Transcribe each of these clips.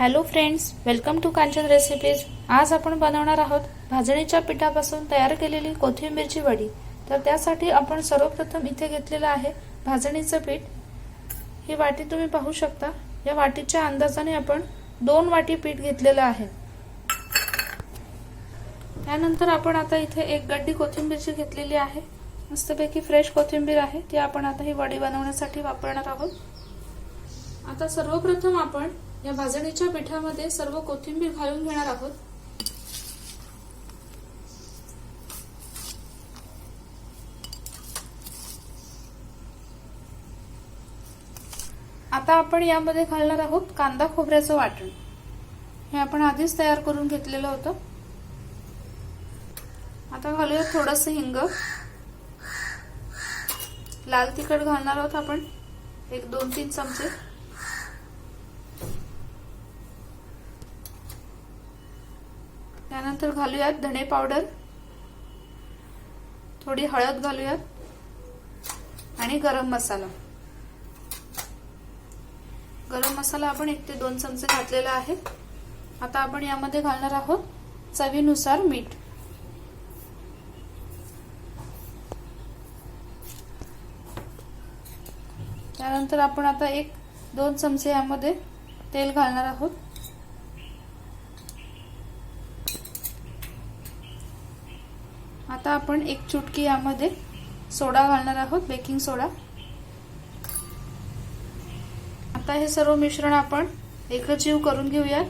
Hello friends, welcome to Kanchan recipes. आज आपण बनवणार आहोत भाजणीच्या पिठापासून तयार केलेली कोथिंबीरची वडी। तर त्यासाठी आपण सर्वप्रथम इथे घेतलेलं आहे भाजणीचं पीठ। ही वाटी तुम्ही पाहू शकता। या वाटीच्या अंदाजाने आपण 2 वाटी पीठ घेतलेलं आहे। त्यानंतर आपण आता इथे 1 गड्डी कोथिंबीरची घेतलेली आहे। मस्तपैकी फ्रेश कोथिंबीर आहे, ती आपण आता ही वडी बनवण्यासाठी वापरणार आहोत। आता सर्वप्रथम आपण या भाजणीच्या पिठामध्ये सर्व कोथिंबीर घालून घेणार आहोत। आता आपण यामध्ये घालणार आहोत कांदा खोबऱ्याचं वाटण। हे आपण आधीच तयार करून घेतलेलं होतं। आता घालूया थोडंसं हिंग, लाल तिखट घालणार आहोत आपण 2-3 चमचे। त्यानंतर घालूयात धणे पावडर, थोडी हळद घालूयात आणि गरम मसाला। गरम मसाला आपण 1 ते 2 चमचे घातलेला आहे। आता आपण यामध्ये घालणार आहोत चवीनुसार मीठ। त्यानंतर आपण आता 1-2 चमचे यामध्ये तेल घालणार आहोत। आता आपण 1 चुटकी यामध्ये सोडा घालणार आहोत, बेकिंग सोडा। आता हे सर्व मिश्रण आपण एकजीव करून घेऊयात।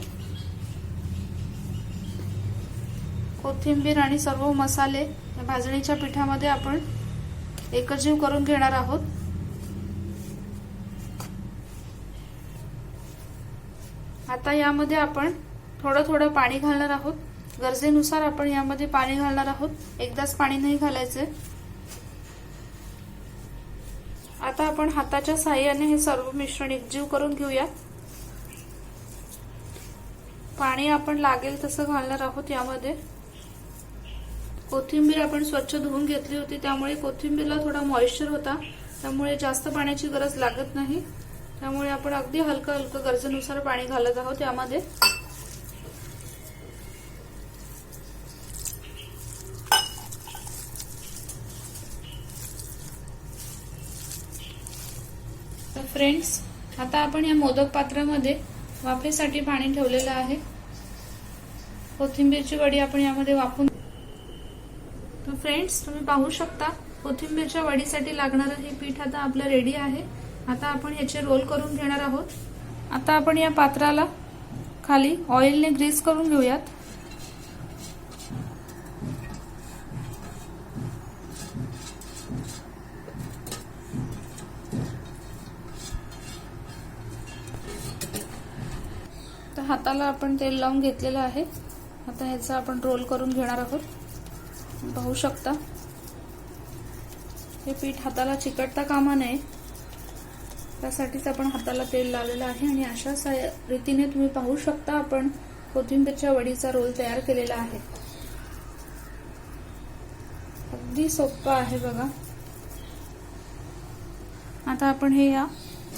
कोथिंबीर आणि सर्व मसाले या भाजणीच्या पिठामध्ये आपण एकजीव करून घेणार आहोत। आता यामध्ये आपण थोडं पाणी घालणार आहोत। गरजेनुसार आपण यामध्ये पाणी घालणार आहोत, एकदाच पाणी नाही घालायचे। आता आपण हाताच्या साहाय्याने हे सर्व मिश्रण एकजीव करून घेऊया। पाणी आपण लागेल तसं घालणार आहोत यामध्ये। कोथिंबीर आपण स्वच्छ धुवून घेतली होती, त्यामुळे कोथिंबीरला थोडा मॉइश्चर होता, त्यामुळे जास्त पाण्याची गरज लागत नाही। त्यामुळे आपण अगदी हलकं गरजेनुसार पाणी घालत आहोत यामध्ये। फ्रेंड्स, आता आपण या मोदक पात्रामध्ये वाफेसाठी पाणी ठेवलेलं आहे। कोथिंबीरची वडी आपण यामध्ये वाफून। तर फ्रेंड्स, तुम्ही पाहू शकता कोथिंबीरच्या वडीसाठी लागणारं हे पीठ आता आपलं रेडी आहे। आता आपण याचे रोल करून घेणार आहोत। आता आपण या पात्राला खाली ऑइलने ग्रीस करून घेऊयात। तर हाताला आपण तेल लावून घेतलेलं आहे। आता ह्याचा आपण रोल करून घेणार आहोत। पाहू शकता हे पीठ हाताला चिकटता कामा नये, त्यासाठीच आपण हाताला तेल लावलेलं आहे। आणि अशा रीतीने तुम्ही पाहू शकता आपण कोथिंबीरच्या वडीचा रोल तयार केलेला आहे। अगदी सोपं आहे बघा। आता आपण हे या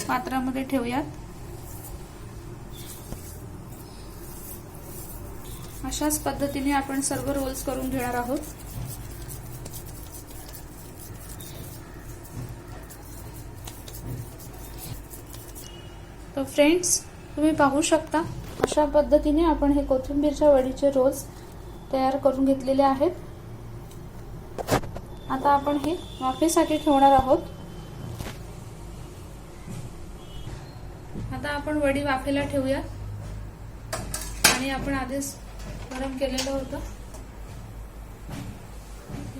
पात्रामध्ये ठेवूयात। अशाच पद्धतीने आपण सर्व रोल्स करून घेणार आहोत। तर फ्रेंड्स, तुम्ही पाहू शकता अशा पद्धतीने आपण हे कोथिंबीरच्या वडीचे रोल्स तयार करून घेतलेले आहेत। आता आपण हे वाफेसाठी ठेवणार आहोत। आता आपण वडी वाफेला ठेवूया। आणि आपण आधीच गरम केलेलं होतं,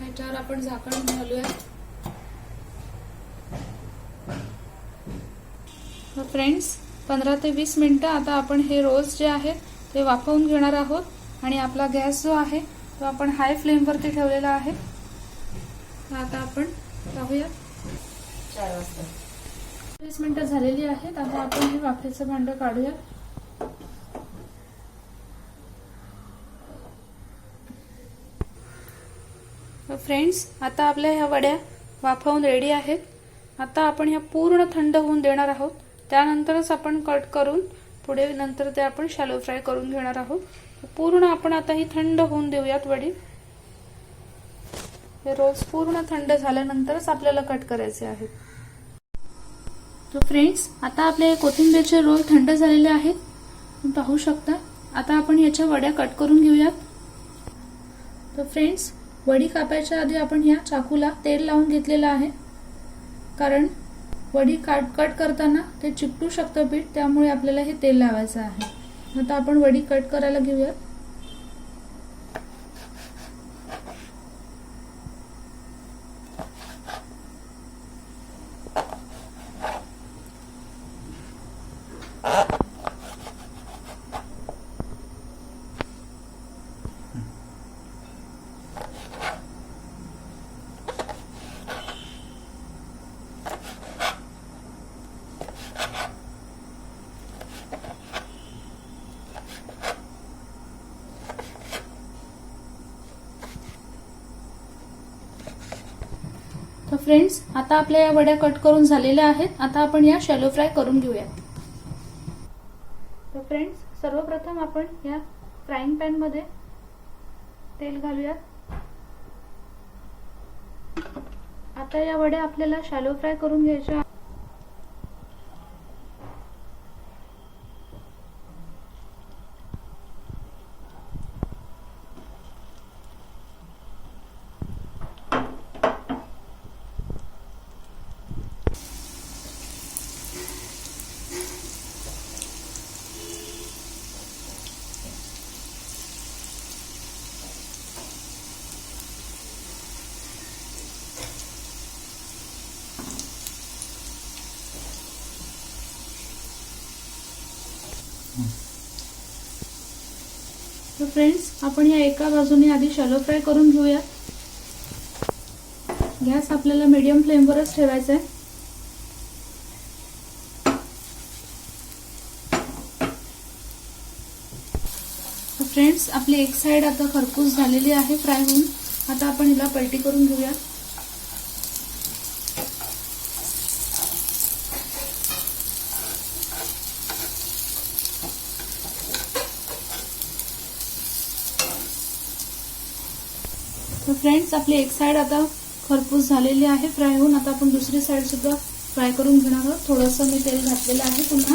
याच्यावर आपण झाकण घालूया। तर फ्रेंड्स, 15 ते 20 मिनिटं आता आपण हे रोल्स जे आहेत ते वाफवून घेणार आहोत। आणि आपला गॅस जो आहे तो आपण हाय फ्लेम वरती ठेवलेला आहे। आता आपण पाहूया 20 मिनिटं झालेली आहेत। आता आपण हे वाफेचं भांडं काढूया। फ्रेंड्स, आता आपल्या ह्या वड्या वाफवून रेडी आहेत। आता आपण ह्या पूर्ण थंड होऊन देणार आहोत, त्यानंतरच आपण कट करून पुढे नंतर ते आपण शॅलो फ्राय करून घेणार आहोत. पूर्ण आपण आता ही थंड होऊन देऊयात वडी. हे रोल्स पूर्ण थंड झाल्यानंतरच आपल्याला कट करायचे आहेत. तर फ्रेंड्स, आता आपले कोथिंबीरचे रोल थंड झालेले आहेत. तुम्ही पाहू शकता. आता आपण याच्या वड्या कट करून घेऊयात. तर फ्रेंड्स, वडी कापायच्या आधी आपण ह्या चाकूला तेल लावून घेतलेलं आहे, कारण वडी कट करताना ते चिकटू शकतं पीठ, त्यामुळे आपल्याला हे तेल लावायचं आहे. आता आपण वडी कट करायला घेऊयात. तर फ्रेंड्स, आता आपल्या या वड्या कट करून झालेल्या आहेत. आता आपण या शॅलो फ्राय करून घेऊयात. तर फ्रेंड्स, सर्वप्रथम आपण या फ्राईंग पॅन मध्ये तेल घालूयात. आता या वड्या आपल्याला शॅलो फ्राय करून घ्यायच्या. तर फ्रेंड्स, आपण या एका बाजूने आधी शॅलो फ्राय करून घेऊया. गॅस आपल्याला मीडियम फ्लेमवरच ठेवायचा आहे. तर फ्रेंड्स, आपली एक साइड आता खरपूस झालेली आहे फ्राय होऊन. आता आपण हिला पलटी करून घेऊया. तर फ्रेंड्स, आपली एक साइड आता खरपूस झालेली आहे फ्राय होऊन. आता आपण दुसरी साइड सुद्धा फ्राय करून घेणार आहोत. थोडंसं मी तेल घातलेलं आहे पुन्हा.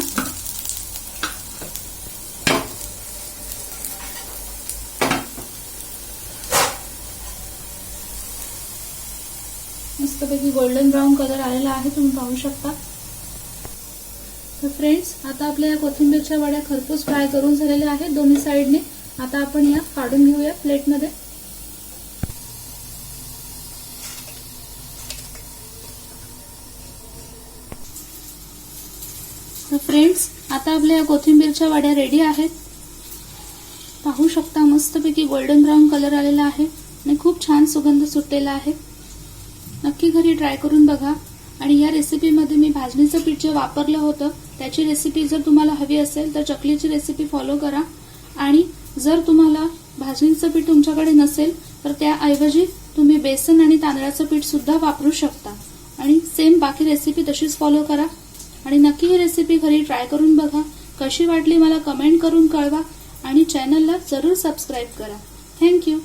मस्तपैकी गोल्डन ब्राऊन कलर आलेला आहे, तुम्ही पाहू शकता. तर फ्रेंड्स, आता आपल्या या कोथिंबीरच्या वड्या खरपूस फ्राय करून झालेल्या आहेत दोन्ही साइडने. आता आपण या काढून घेऊया प्लेटमध्ये. तर फ्रेंड्स, आता आपल्या कोथिंबीरच्या वड्या रेडी आहेत. पाहू शकता, मस्तपैकी गोल्डन ब्राऊन कलर आलेला आहे आणि खूप छान सुगंध सुटलेला आहे. नक्की घरी ट्राय करून बघा. आणि या रेसिपीमध्ये मी भाजणीचं पीठ जे वापरलं होतं त्याची रेसिपी जर तुम्हाला हवी असेल तर चकलीची रेसिपी फॉलो करा. आणि जर तुम्हाला भाजणीचं पीठ तुमच्याकडे नसेल तर त्याऐवजी तुम्ही बेसन आणि तांदळाचं पीठ सुद्धा वापरू शकता. आणि सेम बाकी रेसिपी तशीच फॉलो करा. आणि नक्की ही रेसिपी घरी ट्राय करून बघा. कशी वाटली मला कमेंट करून कळवा आणि चॅनलला जरूर सबस्क्राईब करा. थँक्यू.